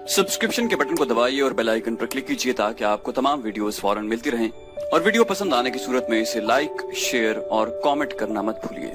Subscription के button को दबाइए और बेल आइकन पर क्लिक कीजिए ताकि आपको तमाम वीडियोस फौरन मिलती रहें और वीडियो पसंद आने की सूरत में इसे लाइक, शेयर और कमेंट करना मत भूलिए।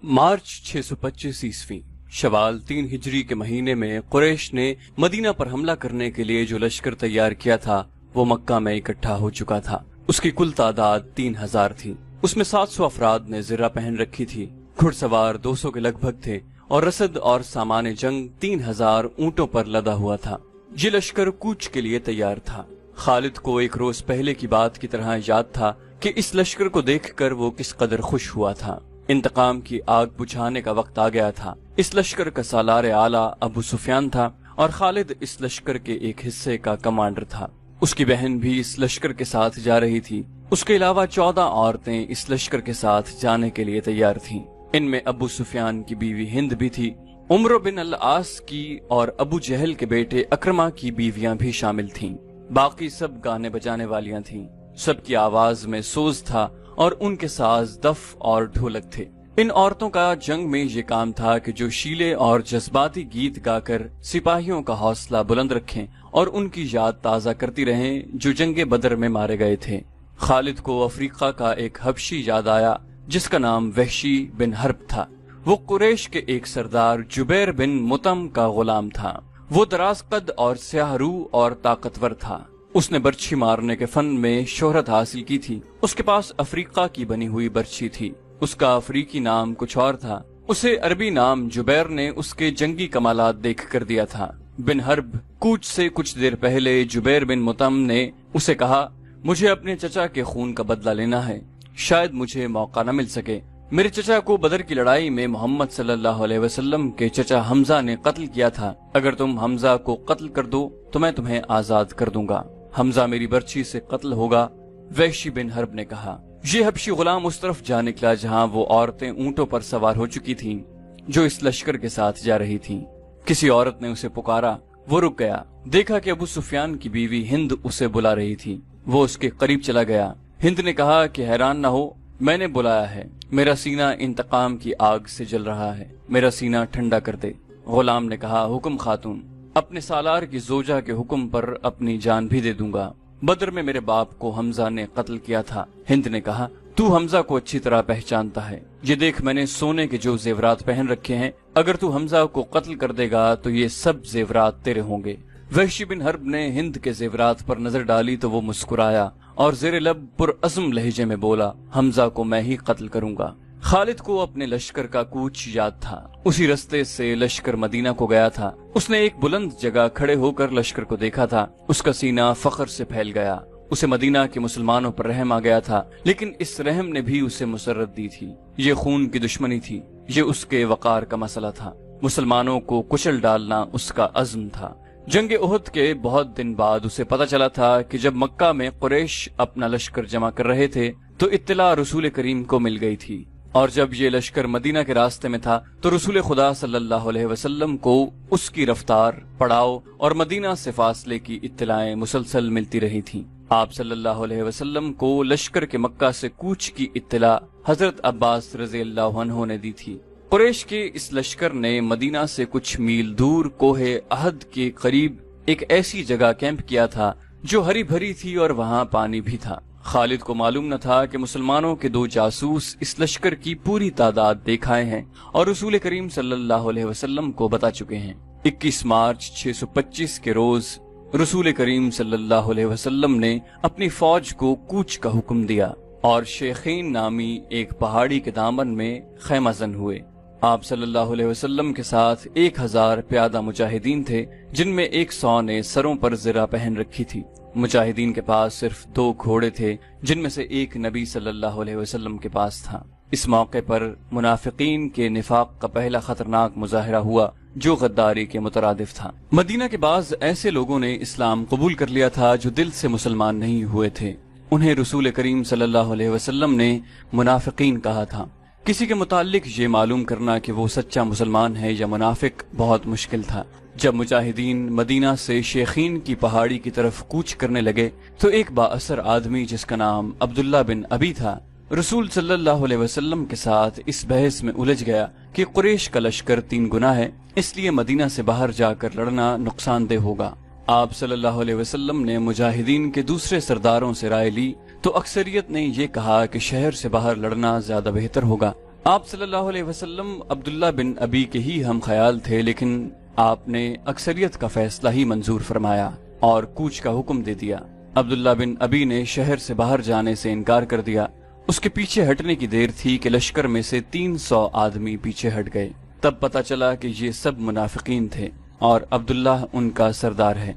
मार्च 625 ईस्वी शवाल 3 हिजरी के महीने में कुरैश ने मदीना पर हमला करने के लिए जो लश्कर तैयार किया था वो मक्का में इकट्ठा हो चुका था। उसकी कुल तादाद 3000 थी। उसमें 700 अफराद ने ज़िरा पहन रखी थी, घुड़सवार 200 के लगभग थे और रसद और सामान जंग 3000 ऊंटों पर लदा हुआ था। ये लश्कर कूच के लिए तैयार था। खालिद को एक रोज पहले की बात की तरह याद था कि इस लश्कर को देखकर वो किस कदर खुश हुआ था। इंतकाम की आग बुझाने का वक्त आ गया था। इस लश्कर का सालार आला अबू सुफियान था और खालिद इस लश्कर के एक हिस्से का कमांडर था। उसकी बहन भी इस लश्कर के साथ जा रही थी। उसके अलावा 14 औरतें इस लश्कर के साथ जाने के लिए तैयार थीं। इनमें अबू सुफियान की बीवी हिंद भी थी। उमर बिन अल आस की और अबू जहल के बेटे अक्रमा की बीवियां भी शामिल थीं। बाकी सब गाने बजाने वालियां थीं। सबकी आवाज में सोज था और उनके साज, दफ और ढोलक थे। इन औरतों का जंग में ये काम था कि जो शीले और जज्बाती गीत गाकर सिपाहियों का हौसला बुलंद रखें और उनकी याद ताजा करती रहें जो जंगे बदर में मारे गए थे। खालिद को अफ्रीका का एक हबशी याद आया जिसका नाम वहशी बिन हर्ब था। वो कुरैश के एक सरदार जुबैर बिन मुतम का गुलाम था। वो दराज कद और स्याह रू और ताकतवर था। उसने बर्छी मारने के फन में शोहरत हासिल की थी। उसके पास अफ्रीका की बनी हुई बर्छी थी। उसका अफ्रीकी नाम कुछ और था। उसे अरबी नाम जुबैर ने उसके जंगी कमालात देख कर दिया था। बिन हर्ब कूच से कुछ देर पहले जुबैर बिन मुतम ने उसे कहा, मुझे अपने चचा के खून का बदला लेना है। शायद मुझे मौका न मिल सके। मेरे चचा को बदर की लड़ाई में मोहम्मद सल्लल्लाहु अलैहि वसल्लम के चचा हमजा ने कत्ल किया था। अगर तुम हमजा को कत्ल कर दो तो मैं तुम्हें आजाद कर दूंगा। हमजा मेरी बर्छी से कत्ल होगा। वहशी बिन हर्ब ने कहा। ये हबशी गुलाम उस तरफ जा निकला जहाँ वो औरतें ऊंटों पर सवार हो चुकी थीं, जो इस लश्कर के साथ जा रही थीं। किसी औरत ने उसे पुकारा। वो रुक गया। देखा कि अबू सुफियान की बीवी हिंद उसे बुला रही थी। वो उसके करीब चला गया। हिंद ने कहा कि हैरान न हो, मैंने बुलाया है। मेरा सीना इंतकाम की आग से जल रहा है। मेरा सीना ठंडा कर दे। गुलाम ने कहा, हुक्म खातून, अपने सालार की जोजा के हुक्म पर अपनी जान भी दे दूंगा। बदर में मेरे बाप को हमजा ने कत्ल किया था। हिंद ने कहा, तू हमजा को अच्छी तरह पहचानता है। ये देख, मैंने सोने के जो जेवरात पहन रखे हैं। अगर तू हमजा को कत्ल कर देगा तो ये सब जेवरात तेरे होंगे। वहशी बिन हर्ब ने हिंद के जेवरात पर नजर डाली तो वो मुस्कुराया और जेरे लब पुरअज़्म लहजे में बोला, हमजा को मैं ही कत्ल करूंगा। खालिद को अपने लश्कर का कूच याद था। उसी रास्ते से लश्कर मदीना को गया था। उसने एक बुलंद जगह खड़े होकर लश्कर को देखा था। उसका सीना फख्र से फैल गया। उसे मदीना के मुसलमानों पर रहम आ गया था, लेकिन इस रहम ने भी उसे मुसर्रत दी थी। ये खून की दुश्मनी थी। ये उसके वकार का मसला था। मुसलमानों को कुचल डालना उसका अज़्म था। जंग उहद के बहुत दिन बाद उसे पता चला था कि जब मक्का में कुरैश अपना लश्कर जमा कर रहे थे तो इत्तला रसूल करीम को मिल गई थी, और जब ये लश्कर मदीना के रास्ते में था तो रसूल खुदा सल्लल्लाहु अलैहि वसल्लम को उसकी रफ्तार, पड़ाव और मदीना से फासले की इत्तलाएं मुसलसल मिलती रही थीं। आप सल्लल्लाहु अलैहि वसल्लम को लश्कर के मक्का से कूच की इत्तला हजरत अब्बास रज़ियल्लाहु अन्हु ने दी थी। कुरैश के इस लश्कर ने मदीना से कुछ मील दूर कोहे अहद के करीब एक ऐसी जगह कैंप किया था जो हरी भरी थी और वहाँ पानी भी था। खालिद को मालूम न था कि मुसलमानों के 2 जासूस इस लश्कर की पूरी तादाद देख आए हैं और रसूल करीम सल्लल्लाहु अलैहि वसल्लम को बता चुके हैं। 21 मार्च 625 के रोज रसूल करीम सल्लल्लाहु अलैहि वसल्लम ने अपनी फौज को कूच का हुक्म दिया और शेखीन नामी एक पहाड़ी के दामन में खैमाजन हुए। आप सल्लल्लाहु अलैहि वसल्लम के साथ 1000 प्यादा मुजाहिदीन थे, जिनमें 100 ने सरों पर ज़िरा पहन रखी थी। मुजाहिदीन के पास सिर्फ 2 घोड़े थे, जिनमें से एक नबी सल्लल्लाहु अलैहि वसल्लम के पास था। इस मौके पर मुनाफिकीन के निफाक का पहला खतरनाक मुजाहिरा हुआ जो गद्दारी के मुतरादिफ था। मदीना के बाज़ ऐसे लोगों ने इस्लाम कबूल कर लिया था जो दिल से मुसलमान नहीं हुए थे। उन्हें रसूल करीम सल्लल्लाहु अलैहि वसल्लम ने मुनाफिकीन कहा था। किसी के मुताल्लिक ये मालूम करना कि वो सच्चा मुसलमान है या मुनाफिक बहुत मुश्किल था। जब मुजाहिदीन मदीना से शेखीन की पहाड़ी की तरफ कूच करने लगे तो एक बाअसर आदमी जिसका नाम अब्दुल्ला बिन अबी था, रसूल सल्लल्लाहु अलैहि वसल्लम के साथ इस बहस में उलझ गया कि कुरैश का लश्कर 3 गुना है, इसलिए मदीना से बाहर जाकर लड़ना नुकसानदेह होगा। आप सल्लल्लाहु अलैहि वसल्लम ने मुजाहिदीन के दूसरे सरदारों से राय ली तो अक्सरियत ने ये कहा कि शहर से बाहर लड़ना ज्यादा बेहतर होगा। आप सल्लल्लाहु अलैहि वसल्लम अब्दुल्ला बिन अबी के ही हम ख्याल थे, लेकिन आपने अक्सरियत का फैसला ही मंजूर फरमाया और कूच का हुक्म दे दिया। अब्दुल्ला बिन अबी ने शहर से बाहर जाने से इनकार कर दिया। उसके पीछे हटने की देर थी कि लश्कर में से 300 आदमी पीछे हट गए। तब पता चला कि ये सब मुनाफिकीन थे और अब्दुल्ला उनका सरदार है।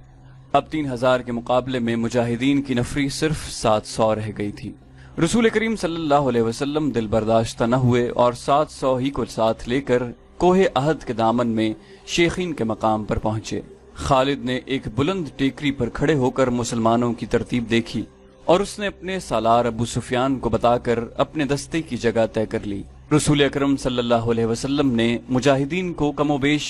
अब 3000 के मुकाबले में मुजाहिदीन की नफरी सिर्फ 700 रह गई थी। रसूल करीम सल्लल्लाहु अलैहि वसल्लम दिल बर्दाश्त न हुए और 700 ही को साथ लेकर कोहे अहद के दामन में शेखीन के मकाम पर पहुंचे। खालिद ने एक बुलंद टेकरी पर खड़े होकर मुसलमानों की तरतीब देखी और उसने अपने सालार अबू सुफियान को बताकर अपने दस्ते की जगह तय कर ली। रसूल अकरम सल्लल्लाहु अलैहि वसल्लम ने मुजाहिदीन को कमोबेश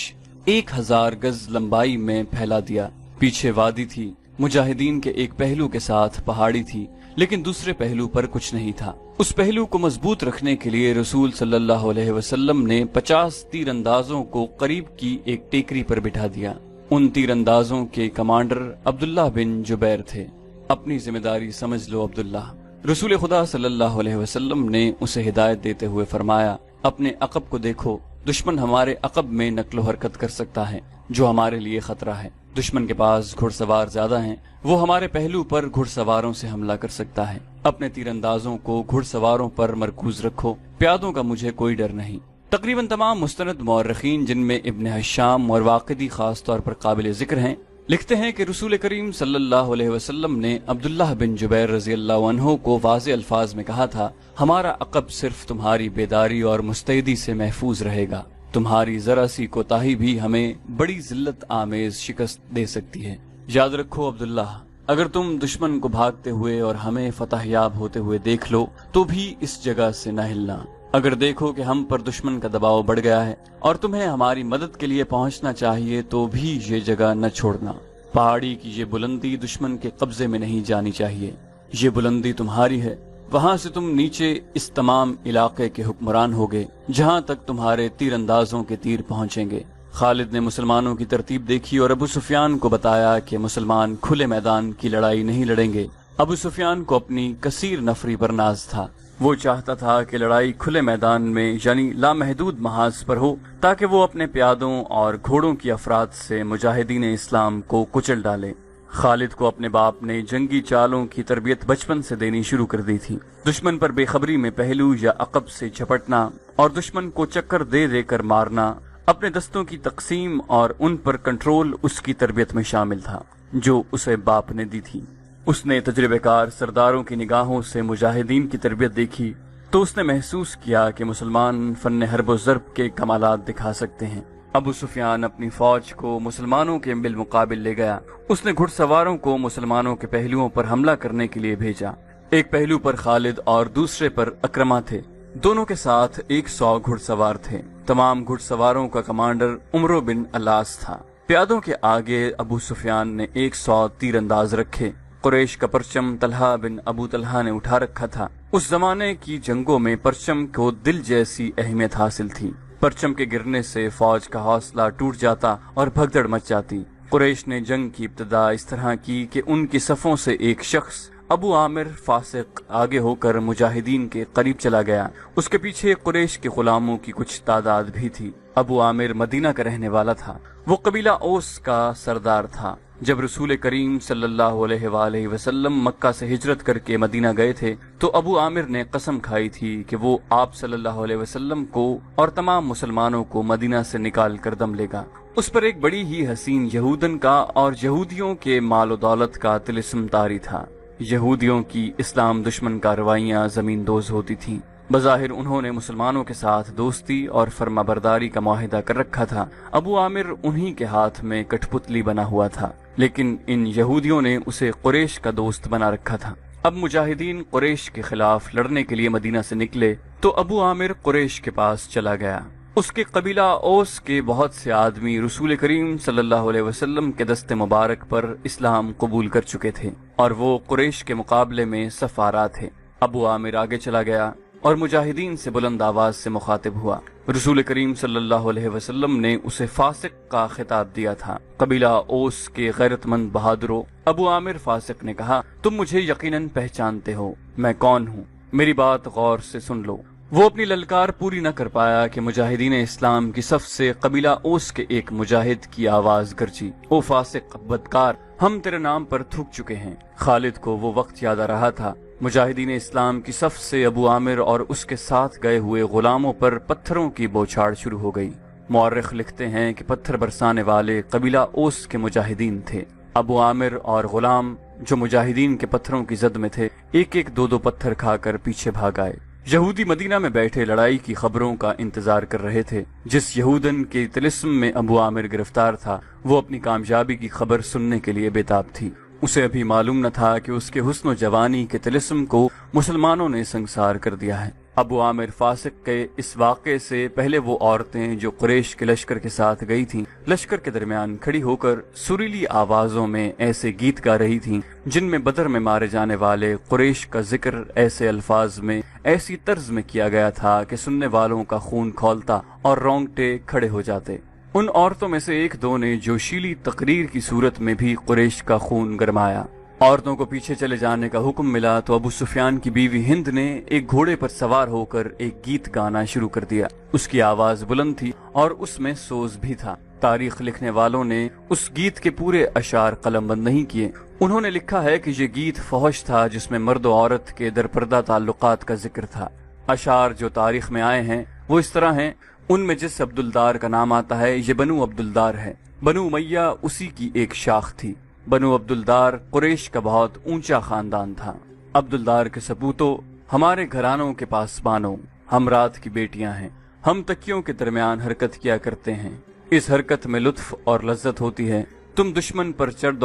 1000 गज लंबाई में फैला दिया। पीछे वादी थी, मुजाहिदीन के एक पहलू के साथ पहाड़ी थी, लेकिन दूसरे पहलू पर कुछ नहीं था। उस पहलू को मजबूत रखने के लिए रसूल सल्लल्लाहु अलैहि वसल्लम ने 50 तीरंदाजों को करीब की एक टेकरी पर बिठा दिया। उन तीरंदाजों के कमांडर अब्दुल्ला बिन जुबैर थे। अपनी जिम्मेदारी समझ लो अब्दुल्ला। रसूल खुदा सल्लल्लाहु अलैहि वसल्लम ने उसे हिदायत देते हुए फरमाया, अपने अकब को देखो, दुश्मन हमारे अकब में नक्लो हरकत कर सकता है जो हमारे लिए खतरा है। दुश्मन के पास घुड़सवार ज्यादा हैं, वो हमारे पहलू पर घुड़सवारों से हमला कर सकता है। अपने तीरंदाजों को घुड़सवारों पर मरकूज रखो, प्यादों का मुझे कोई डर नहीं। तकरीबन तमाम मुस्तनद मौर्रिखीन जिनमें इब्न हशाम और वाक़िदी खास तौर पर काबिल जिक्र हैं, लिखते हैं कि रसूल करीम सल्लल्लाहु अलैहि वसल्लम ने अब्दुल्लाह बिन जुबैर रज़ियल्लाहु अन्हु को वाज़े अल्फाज में कहा था, हमारा अकब सिर्फ तुम्हारी बेदारी और मुस्तैदी से महफूज रहेगा। तुम्हारी जरा सी कोताही भी हमें बड़ी जिल्लत आमेज शिकस्त दे सकती है। याद रखो अब्दुल्ला, अगर तुम दुश्मन को भागते हुए और हमें फतहयाब होते हुए देख लो तो भी इस जगह से न हिलना। अगर देखो कि हम पर दुश्मन का दबाव बढ़ गया है और तुम्हें हमारी मदद के लिए पहुंचना चाहिए तो भी ये जगह न छोड़ना। पहाड़ी की ये बुलंदी दुश्मन के कब्जे में नहीं जानी चाहिए। ये बुलंदी तुम्हारी है, वहां से तुम नीचे इस तमाम इलाके के हुक्मरान होगे जहां तक तुम्हारे तीरंदाजों के तीर पहुंचेंगे। खालिद ने मुसलमानों की तरतीब देखी और अबू सुफियान को बताया कि मुसलमान खुले मैदान की लड़ाई नहीं लड़ेंगे। अबू सुफियान को अपनी कसीर नफरी पर नाज था। वो चाहता था कि लड़ाई खुले मैदान में यानी लामहदूद महाज पर हो ताकि वो अपने प्यादों और घोड़ों की अफराद से मुजाहिदीन इस्लाम को कुचल डाले। खालिद को अपने बाप ने जंगी चालों की तरबियत बचपन से देनी शुरू कर दी थी। दुश्मन पर बेखबरी में पहलू या अकब से झपटना और दुश्मन को चक्कर दे देकर मारना, अपने दस्तों की तकसीम और उन पर कंट्रोल उसकी तरबियत में शामिल था जो उसे बाप ने दी थी। उसने तजर्बेकार सरदारों की निगाहों से मुजाहिदीन की तरबियत देखी तो उसने महसूस किया कि मुसलमान फन हर्ब ज़र्ब के कमालात दिखा सकते हैं। अबू सुफियान अपनी फौज को मुसलमानों के बिलमुकाबिल ले गया। उसने घुड़सवारों को मुसलमानों के पहलुओं पर हमला करने के लिए भेजा। एक पहलू पर खालिद और दूसरे पर अक्रमा थे। दोनों के साथ 100 घुड़सवार थे। तमाम घुड़सवारों का कमांडर उमरो बिन अलास था। प्यादों के आगे अबू सुफियान ने 100 तीरंदाज रखे। कुरैश का परचम तलहा बिन अबू तलहा ने उठा रखा था। उस जमाने की जंगों में परचम को दिल जैसी अहमियत हासिल थी। परचम के गिरने से फौज का हौसला टूट जाता और भगदड़ मच जाती। कुरैश ने जंग की इब्तिदा इस तरह की कि उनकी सफों से एक शख्स अबू आमिर फासिक आगे होकर मुजाहिदीन के करीब चला गया। उसके पीछे कुरैश के गुलामों की कुछ तादाद भी थी। अबू आमिर मदीना का रहने वाला था। वो कबीला ओस का सरदार था। जब रसूल करीम सल्लल्लाहु अलैहि वसल्लम मक्का से हिजरत करके मदीना गए थे तो अबू आमिर ने कसम खाई थी कि वो आप सल्लल्लाहु अलैहि वसल्लम को और तमाम मुसलमानों को मदीना से निकाल कर दम लेगा। उस पर एक बड़ी ही हसीन यहूदन का और यहूदियों के माल दौलत का तिलिस्म तारी था। यहूदियों की इस्लाम दुश्मन कार्रवाइयां जमीन दोज होती थीं। बज़ाहिर उन्होंने मुसलमानों के साथ दोस्ती और फर्माबरदारी का मुआहिदा कर रखा था। अबू आमिर उन्हीं के हाथ में कठपुतली बना हुआ था, लेकिन इन यहूदियों ने उसे कुरैश का दोस्त बना रखा था। अब मुजाहिदीन कुरैश के खिलाफ लड़ने के लिए मदीना से निकले तो अबू आमिर कुरैश के पास चला गया। उसके कबीला ओस के बहुत से आदमी रसूल करीम सल्लल्लाहु अलैहि वसल्लम के दस्ते मुबारक पर इस्लाम कबूल कर चुके थे और वो कुरैश के मुकाबले में सफारा थे। ابو عامر آگے چلا گیا اور مجاہدین سے بلند آواز سے مخاطب ہوا۔ رسول کریم صلی اللہ علیہ وسلم نے اسے فاسق کا خطاب دیا تھا۔ قبیلہ اوس کے غیرت مند بہادروں، ابو عامر فاسق نے کہا، تم مجھے یقیناً پہچانتے ہو، میں کون ہوں، میری بات غور سے سن لو۔ وہ اپنی للکار پوری نہ کر پایا کہ مجاہدین اسلام کی صف سے قبیلہ اوس کے ایک مجاہد کی آواز گرجی، او فاسق بدکار، ہم تیرے نام پر تھک چکے ہیں۔ خالد کو وہ وقت یاد آ رہا تھا۔ مجاہدین اسلام کی صف سے ابو عامر اور اس کے ساتھ گئے ہوئے غلاموں پر پتھروں کی بوچھاڑ شروع ہو گئی۔ مورخ لکھتے ہیں کہ پتھر برسانے والے قبیلہ اوس کے مجاہدین تھے۔ ابو عامر اور غلام جو مجاہدین کے پتھروں کی زد میں تھے، ایک ایک دو دو پتھر کھا کر پیچھے بھاگ آئے۔ یہودی مدینہ میں بیٹھے لڑائی کی خبروں کا انتظار کر رہے تھے۔ جس یہودن کے طلسم میں ابو عامر گرفتار تھا، وہ اپنی کامیابی کی خبر سننے کے لیے بے تاب تھی۔ اسے ابھی معلوم نہ تھا کہ اس کے حسن و جوانی کے طلسم کو مسلمانوں نے سنگسار کر دیا ہے۔ ابو عامر فاسق کے اس واقعے سے پہلے وہ عورتیں جو قریش کے لشکر کے ساتھ گئی تھیں، لشکر کے درمیان کھڑی ہو کر سریلی آوازوں میں ایسے گیت گا رہی تھیں جن میں بدر میں مارے جانے والے قریش کا ذکر ایسے الفاظ میں، ایسی طرز میں کیا گیا تھا کہ سننے والوں کا خون کھولتا اور رونگٹے کھڑے ہو جاتے۔ ان عورتوں میں سے ایک دو نے جوشیلی تقریر کی صورت میں بھی قریش کا خون گرمایا۔ عورتوں کو پیچھے چلے جانے کا حکم ملا تو ابو سفیان کی بیوی ہند نے ایک گھوڑے پر سوار ہو کر ایک گیت گانا شروع کر دیا۔ اس کی آواز بلند تھی اور اس میں سوز بھی تھا۔ تاریخ لکھنے والوں نے اس گیت کے پورے اشعار قلم بند نہیں کیے۔ انہوں نے لکھا ہے کہ یہ گیت فحش تھا جس میں مرد و عورت کے درپردہ تعلقات کا ذکر تھا۔ اشعار جو تاریخ میں آئے ہیں وہ اس طرح ہیں، ان میں جس عبدالدار کا نام آتا ہے یہ بنو عبدالدار ہے۔ بنو امیہ اسی کی ایک شاخ تھی۔ بنو عبدالدار قریش کا بہت اونچا خاندان تھا۔ عبدالدار کے سپوتوں، ہمارے گھرانوں کے پاسبانوں، ہم رات کی بیٹیاں ہیں، ہم تکیوں کے درمیان حرکت کیا کرتے ہیں، اس حرکت میں لطف اور لذت ہوتی ہے۔ تم دشمن پر چڑھ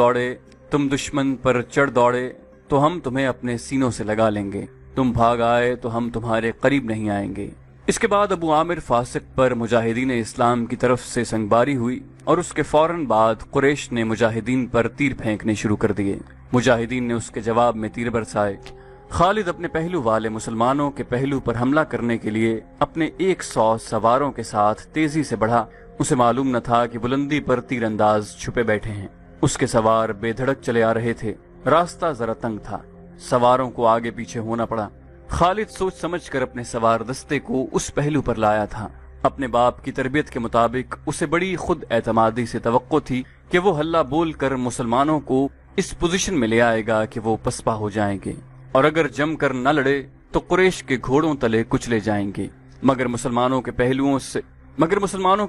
دوڑے تو ہم تمہیں اپنے سینوں سے لگا لیں گے، تم بھاگ آئے تو ہم تمہارے قریب نہیں آئیں گے۔ اس کے بعد ابو عامر فاسق پر مجاہدین اسلام کی طرف سے سنگباری ہوئی اور اس کے فوراً بعد قریش نے مجاہدین پر تیر پھینکنے شروع کر دیے۔ مجاہدین نے اس کے جواب میں تیر برسائے۔ خالد اپنے پہلو والے مسلمانوں کے پہلو پر حملہ کرنے کے لیے اپنے 100 سواروں کے ساتھ تیزی سے بڑھا۔ اسے معلوم نہ تھا کہ بلندی پر تیر انداز چھپے بیٹھے ہیں۔ اس کے سوار بے دھڑک چلے آ رہے تھے۔ راستہ ذرا تنگ تھا، سواروں کو آگے پیچھے ہونا پڑا۔ خالد سوچ سمجھ کر اپنے سوار دستے کو اس پہلو پر لایا تھا۔ اپنے باپ کی تربیت کے مطابق اسے بڑی خود اعتمادی سے توقع تھی کہ وہ ہلہ بول کر مسلمانوں کو اس پوزیشن میں لے آئے گا کہ وہ پسپا ہو جائیں گے، اور اگر جم کر نہ لڑے تو قریش کے گھوڑوں تلے کچلے جائیں گے۔ مگر مسلمانوں کے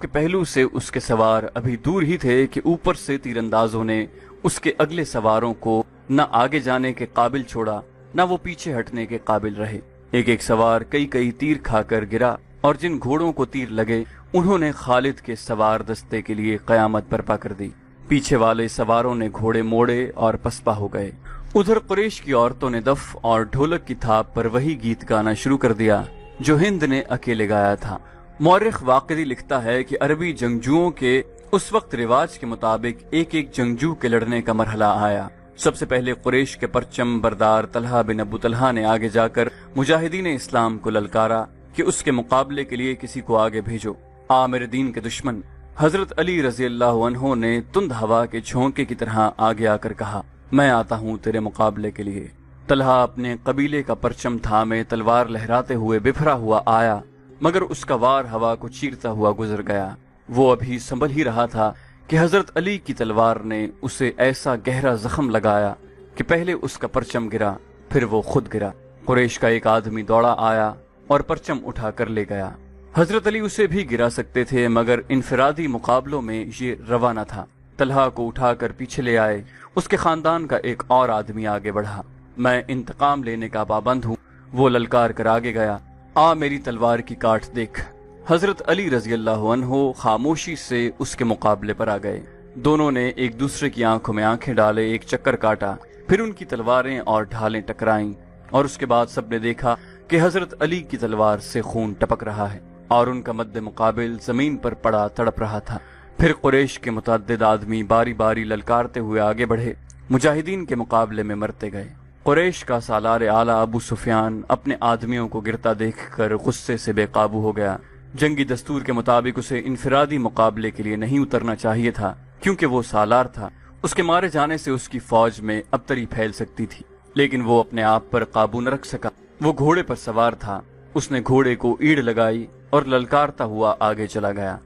پہلو سے اس کے سوار ابھی دور ہی تھے کہ اوپر سے تیر اندازوں نے اس کے اگلے سواروں کو نہ آگے جانے کے قابل چھوڑا نہ وہ پیچھے ہٹنے کے قابل رہے۔ ایک ایک سوار کئی تیر کھا کر گرا، اور جن گھوڑوں کو تیر لگے انہوں نے خالد کے سوار دستے کے لیے قیامت برپا کر دی۔ پیچھے والے سواروں نے گھوڑے موڑے اور پسپا ہو گئے۔ ادھر قریش کی عورتوں نے دف اور ڈھولک کی تھاپ پر وہی گیت گانا شروع کر دیا جو ہند نے اکیلے گایا تھا۔ مورخ واقعی لکھتا ہے کہ عربی جنگجوؤں کے اس وقت رواج کے مطابق ایک ایک جنگجو کے لڑنے کا مرحلہ آیا۔ سب سے پہلے قریش کے پرچم بردار طلحہ بن ابو طلحہ نے آگے جا کر مجاہدین اسلام کو للکارا کہ اس کے مقابلے کے لیے کسی کو آگے بھیجو۔ عامر دین کے دشمن حضرت علی رضی اللہ عنہ نے تند ہوا کے جھونکے کی طرح آگے آ کر کہا، میں آتا ہوں تیرے مقابلے کے لیے۔ طلحہ اپنے قبیلے کا پرچم تھامے تلوار لہراتے ہوئے بفرا ہوا آیا، مگر اس کا وار ہوا کو چیرتا ہوا گزر گیا۔ وہ ابھی سنبھل ہی رہا تھا کہ حضرت علی کی تلوار نے اسے ایسا گہرا زخم لگایا کہ پہلے اس کا پرچم گرا، پھر وہ خود گرا۔ قریش کا ایک آدمی دوڑا آیا اور پرچم اٹھا کر لے گیا۔ حضرت علی اسے بھی گرا سکتے تھے، مگر انفرادی مقابلوں میں یہ روا نہ تھا۔ طلحہ کو اٹھا کر پیچھے لے آئے۔ اس کے خاندان کا ایک اور آدمی آگے بڑھا۔ میں انتقام لینے کا پابند ہوں، وہ للکار کر آگے گیا، آ میری تلوار کی کاٹ دیکھ۔ حضرت علی رضی اللہ عنہ خاموشی سے اس کے مقابلے پر آ گئے۔ دونوں نے ایک دوسرے کی آنکھوں میں آنکھیں ڈالے، ایک چکر کاٹا، پھر ان کی تلواریں اور ڈھالیں ٹکرائیں، اور اس کے بعد سب نے دیکھا کہ حضرت علی کی تلوار سے خون ٹپک رہا ہے اور ان کا مد مقابل زمین پر پڑا تڑپ رہا تھا۔ پھر قریش کے متعدد آدمی باری باری للکارتے ہوئے آگے بڑھے، مجاہدین کے مقابلے میں مرتے گئے۔ قریش کا سالار اعلیٰ ابو سفیان اپنے آدمیوں کو گرتا دیکھ کر غصے سے بے قابو ہو گیا۔ جنگی دستور کے مطابق اسے انفرادی مقابلے کے لیے نہیں اترنا چاہیے تھا، کیونکہ وہ سالار تھا۔ اس کے مارے جانے سے اس کی فوج میں ابتری پھیل سکتی تھی، لیکن وہ اپنے آپ پر قابو نہ رکھ سکا۔ وہ گھوڑے پر سوار تھا۔ اس نے گھوڑے کو ایڑ لگائی اور للکارتا ہوا آگے چلا گیا۔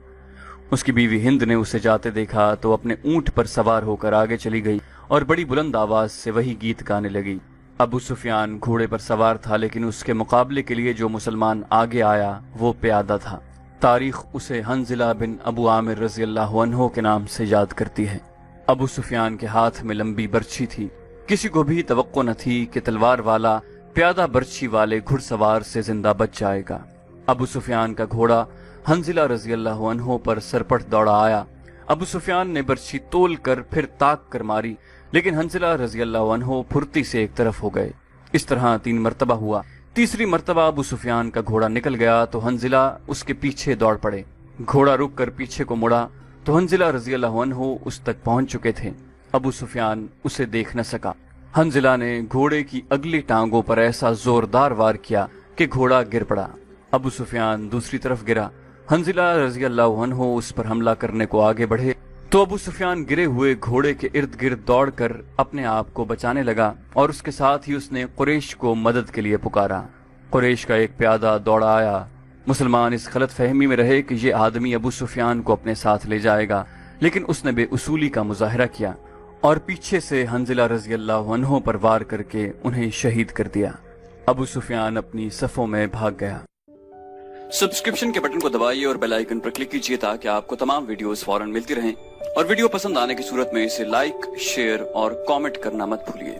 اس کی بیوی ہند نے اسے جاتے دیکھا تو اپنے اونٹ پر سوار ہو کر آگے چلی گئی اور بڑی بلند آواز سے وہی گیت گانے لگی۔ ابو سفیان گھوڑے پر سوار تھا، لیکن اس کے مقابلے کے لیے جو مسلمان آگے آیا وہ پیادہ تھا۔ تاریخ اسے حنظلہ بن ابو عامر رضی اللہ عنہ کے نام سے یاد کرتی ہے۔ ابو سفیان کے ہاتھ میں لمبی برچھی تھی۔ کسی کو بھی توقع نہ تھی کہ تلوار والا پیادہ برچھی والے گھڑ سوار سے زندہ بچ جائے گا۔ ابو سفیان کا گھوڑا حنظلہ رضی اللہ عنہ پر سرپٹ دوڑا آیا۔ ابو سفیان نے برچھی تول کر پھر تاک کر ماری، لیکن حنظلہ رضی اللہ عنہ پھرتی سے ایک طرف ہو گئے۔ اس طرح 3 مرتبہ ہوا۔ تیسری مرتبہ ابو سفیان کا گھوڑا نکل گیا تو حنظلہ اس کے پیچھے دوڑ پڑے۔ گھوڑا رک کر پیچھے کو مڑا تو حنظلہ رضی اللہ عنہ اس تک پہنچ چکے تھے۔ ابو سفیان اسے دیکھ نہ سکا۔ حنظلہ نے گھوڑے کی اگلی ٹانگوں پر ایسا زوردار وار کیا کہ گھوڑا گر پڑا۔ ابو سفیان دوسری طرف گرا۔ حنظلہ رضی اللہ عنہ اس پر حملہ کرنے کو آگے بڑھے تو ابو سفیان گرے ہوئے گھوڑے کے ارد گرد دوڑ کر اپنے آپ کو بچانے لگا، اور اس کے ساتھ ہی اس نے قریش کو مدد کے لیے پکارا۔ قریش کا ایک پیادہ دوڑا آیا۔ مسلمان اس غلط فہمی میں رہے کہ یہ آدمی ابو سفیان کو اپنے ساتھ لے جائے گا، لیکن اس نے بے اصولی کا مظاہرہ کیا اور پیچھے سے حنظلہ رضی اللہ عنہ پر وار کر کے انہیں شہید کر دیا۔ ابو سفیان اپنی صفوں میں بھاگ گیا۔ سبسکرپشن کے بٹن کو دبائیے اور بیل آئیکن پر کلک کیجیے تاکہ آپ کو تمام ویڈیوز فوراً ملتی رہیں، اور ویڈیو پسند آنے کی صورت میں اسے لائک، شیئر اور کامنٹ کرنا مت بھولیے۔